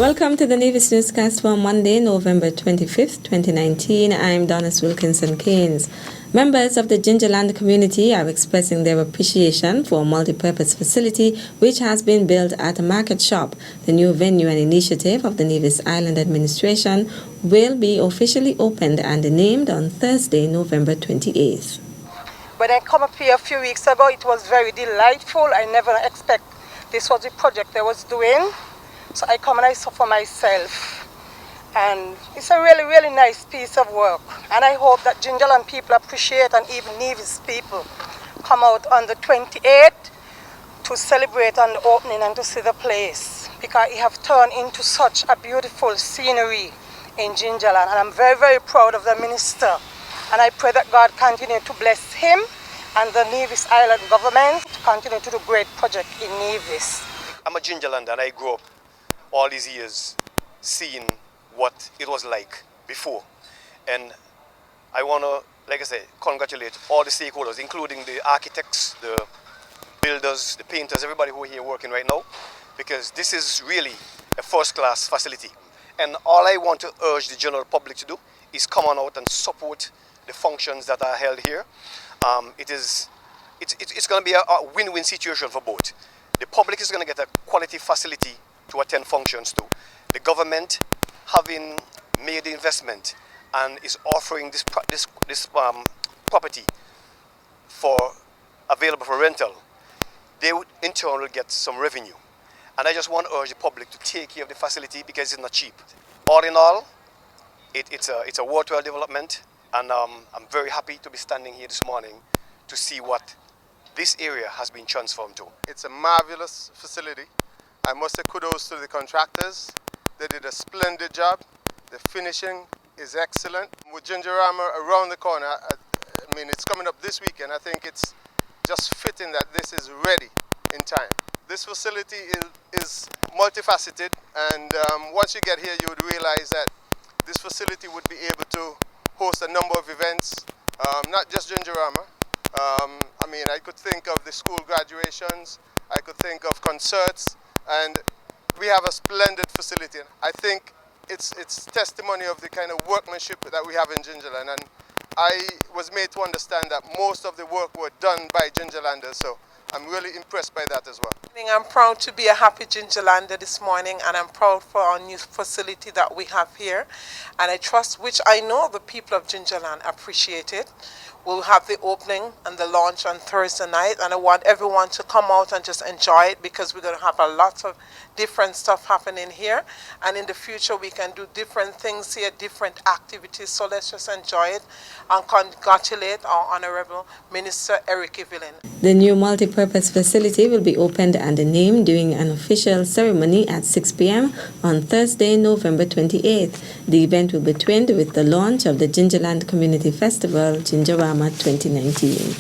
Welcome to the Nevis Newscast for Monday, November 25th, 2019. I'm Donis Wilkinson Keynes. Members of the Gingerland community are expressing their appreciation for a multi-purpose facility which has been built at a market shop. The new venue and initiative of the Nevis Island Administration will be officially opened and named on Thursday, November 28th. When I come up here a few weeks ago, it was very delightful. I never expect this was the project I was doing. So I come and I saw for myself. And it's a really, really nice piece of work. And I hope that Gingerland people appreciate, and even Nevis people come out on the 28th to celebrate on the opening and to see the place. Because it have turned into such a beautiful scenery in Gingerland. And I'm very, very proud of the minister. And I pray that God continue to bless him and the Nevis Island government to continue to do great project in Nevis. I'm a Gingerlander and I grew up all these years seeing what it was like before. And I want to, like I said, congratulate all the stakeholders, including the architects, the builders, the painters, everybody who are here working right now, because this is really a first-class facility. And all I want to urge the general public to do is come on out and support the functions that are held here. It's going to be a win-win situation for both. The public is going to get a quality facility to attend functions to. The government, having made the investment and is offering this property for available for rental, they would in turn will get some revenue. And I just want to urge the public to take care of the facility because it's not cheap. All in all, it's a worthwhile development, and I'm very happy to be standing here this morning to see what this area has been transformed to. It's a marvelous facility. I must say kudos to the contractors. They did a splendid job. The finishing is excellent. With Gingerama around the corner, I mean, it's coming up this weekend. I think it's just fitting that this is ready in time. This facility is multifaceted, and once you get here, you would realize that this facility would be able to host a number of events, not just Gingerama. I mean, I could think of the school graduations, I could think of concerts, and we have a splendid facility. I think it's testimony of the kind of workmanship that we have in Gingerland, and I was made to understand that most of the work were done by Gingerlanders, so I'm really impressed by that as well. I'm proud to be a happy Gingerlander this morning, and I'm proud for our new facility that we have here, and I trust, which I know the people of Gingerland appreciate it. We'll have the opening and the launch on Thursday night, and I want everyone to come out and just enjoy it, because we're going to have a lot of different stuff happening here, and in the future we can do different things here, different activities, so let's just enjoy it and congratulate our Honorable Minister Eric Evelyn. The new multi-purpose facility will be opened and named during an official ceremony at 6 p.m. on Thursday, November 28th. The event will be twinned with the launch of the Gingerland Community Festival, Gingerama 2019.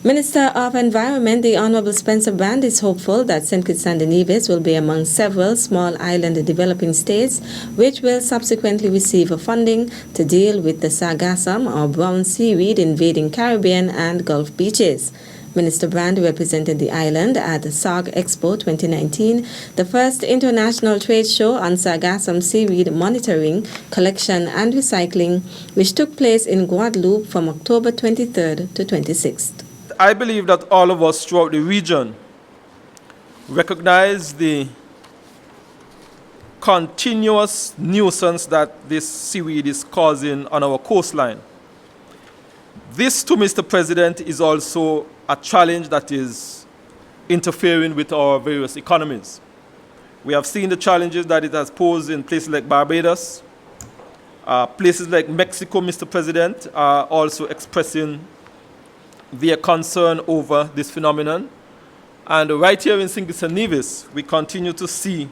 Minister of Environment, the Honorable Spencer Brand, is hopeful that St. Kitts and Nevis will be among several small island developing states which will subsequently receive funding to deal with the sargassum or brown seaweed invading Caribbean and Gulf beaches. Minister Brand represented the island at the SARG Expo 2019, the first international trade show on sargassum seaweed monitoring, collection and recycling, which took place in Guadeloupe from October 23rd to 26th. I believe that all of us throughout the region recognize the continuous nuisance that this seaweed is causing on our coastline. This, to Mr. President, is also a challenge that is interfering with our various economies. We have seen the challenges that it has posed in places like Barbados. Places like Mexico, Mr. President, are also expressing their concern over this phenomenon. And right here in St. Kitts and Nevis, we continue to see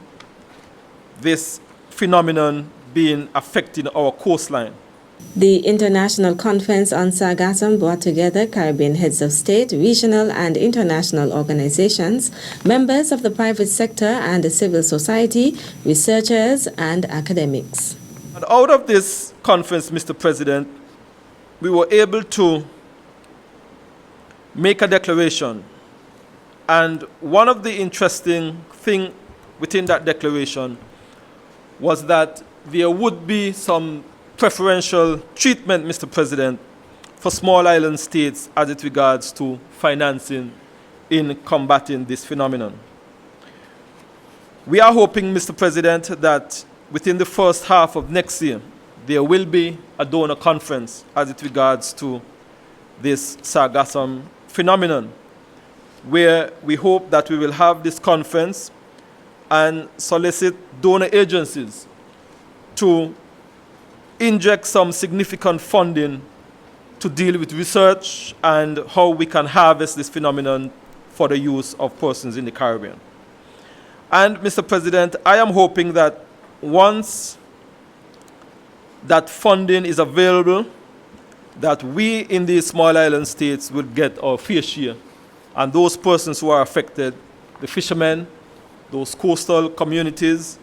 this phenomenon being affecting our coastline. The International Conference on Sargassum brought together Caribbean heads of state, regional and international organizations, members of the private sector and the civil society, researchers and academics. And out of this conference, Mr. President, we were able to make a declaration. And one of the interesting things within that declaration was that there would be some preferential treatment, Mr. President, for small island states as it regards to financing in combating this phenomenon. We are hoping, Mr. President, that within the first half of next year, there will be a donor conference as it regards to this sargassum phenomenon, where we hope that we will have this conference and solicit donor agencies to inject some significant funding to deal with research and how we can harvest this phenomenon for the use of persons in the Caribbean. And, Mr. President, I am hoping that once that funding is available, that we in these small island states will get our fair share. And those persons who are affected, the fishermen, those coastal communities,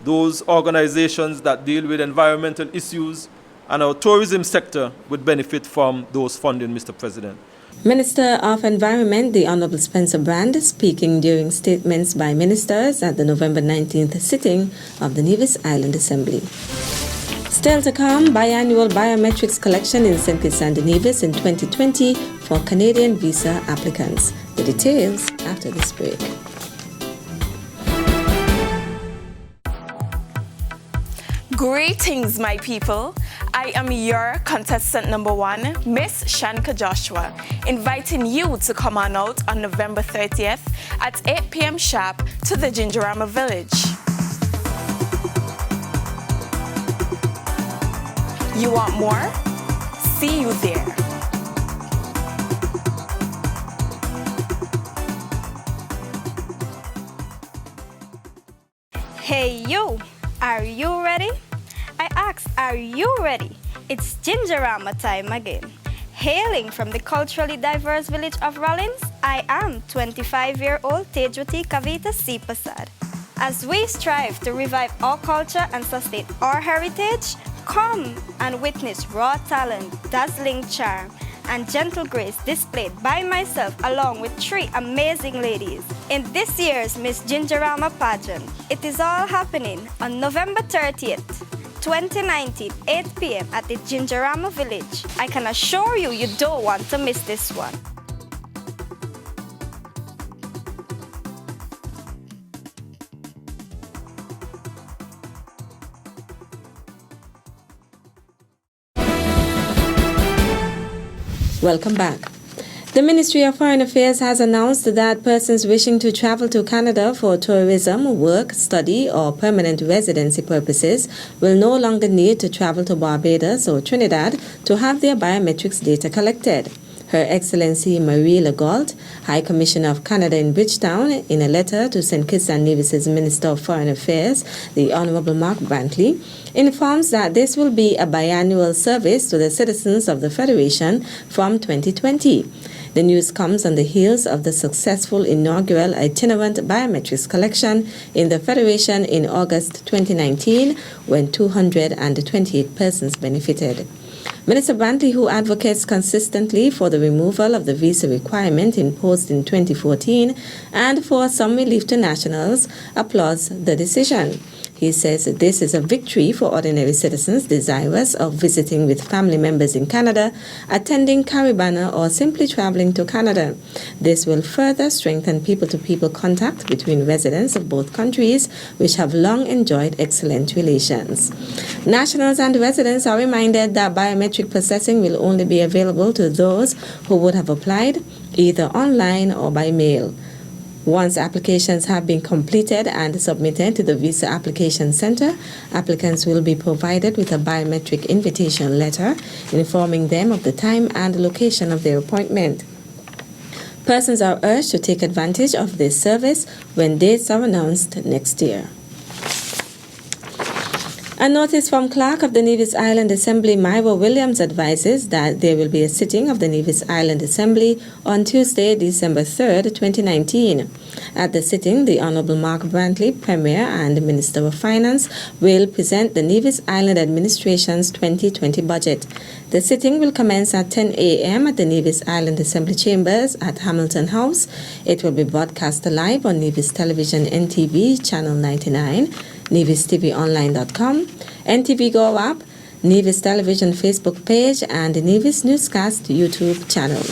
those organizations that deal with environmental issues, and our tourism sector would benefit from those funding, Mr. President. Minister of Environment, the Honorable Spencer Brand, speaking during statements by ministers at the November 19th sitting of the Nevis Island Assembly. Still to come, biannual biometrics collection in St. Kitts and Nevis in 2020 for Canadian visa applicants. The details after this break. Greetings, my people. I am your contestant number 1, Miss Shanika Joshua, inviting you to come on out on November 30th at 8 p.m. sharp to the Gingerama Village. You want more? See you there. Hey you, are you ready? I asked, are you ready? It's Gingerama time again. Hailing from the culturally diverse village of Rollins, I am 25-year-old Tejwati Kavita C. Prasad. As we strive to revive our culture and sustain our heritage, come and witness raw talent, dazzling charm, and gentle grace displayed by myself along with 3 amazing ladies in this year's Miss Gingerama pageant. It is all happening on November 30th. 2019, 8 p.m. at the Gingerama Village. I can assure you, you don't want to miss this one. Welcome back. The Ministry of Foreign Affairs has announced that persons wishing to travel to Canada for tourism, work, study, or permanent residency purposes will no longer need to travel to Barbados or Trinidad to have their biometrics data collected. Her Excellency Marie Legault, High Commissioner of Canada in Bridgetown, in a letter to St. Kitts and Nevis's Minister of Foreign Affairs, the Honorable Mark Brantley, informs that this will be a biannual service to the citizens of the Federation from 2020. The news comes on the heels of the successful inaugural itinerant biometrics collection in the Federation in August 2019, when 228 persons benefited. Minister Brantley, who advocates consistently for the removal of the visa requirement imposed in 2014 and for some relief to nationals, applauds the decision. He says this is a victory for ordinary citizens desirous of visiting with family members in Canada, attending Caribana, or simply traveling to Canada. This will further strengthen people-to-people contact between residents of both countries, which have long enjoyed excellent relations. Nationals and residents are reminded that biometric processing will only be available to those who would have applied either online or by mail. Once applications have been completed and submitted to the Visa Application Center, applicants will be provided with a biometric invitation letter informing them of the time and location of their appointment. Persons are urged to take advantage of this service when dates are announced next year. A notice from Clerk of the Nevis Island Assembly, Myra Williams, advises that there will be a sitting of the Nevis Island Assembly on Tuesday, December 3rd, 2019. At the sitting, the Honorable Mark Brantley, Premier and Minister of Finance, will present the Nevis Island Administration's 2020 budget. The sitting will commence at 10 a.m. at the Nevis Island Assembly Chambers at Hamilton House. It will be broadcast live on Nevis Television NTV, Channel 99, NevisTVOnline.com, NTV Go App, Nevis Television Facebook page, and the Nevis Newscast YouTube channel.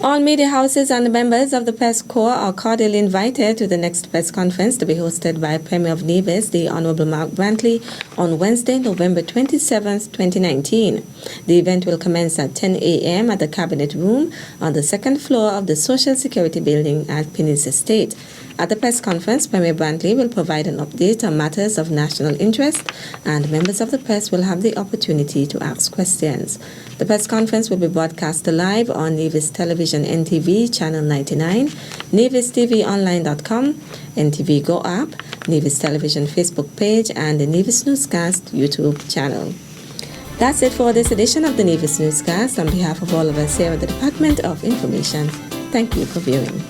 All media houses and members of the press corps are cordially invited to the next press conference to be hosted by Premier of Nevis, the Honorable Mark Brantley, on Wednesday, November 27, 2019. The event will commence at 10 a.m. at the Cabinet Room on the second floor of the Social Security Building at Pinnis Estate. At the press conference, Premier Brantley will provide an update on matters of national interest, and members of the press will have the opportunity to ask questions. The press conference will be broadcast live on Nevis Television NTV, Channel 99, NevisTVOnline.com, NTV Go App, Nevis Television Facebook page, and the Nevis Newscast YouTube channel. That's it for this edition of the Nevis Newscast. On behalf of all of us here at the Department of Information, thank you for viewing.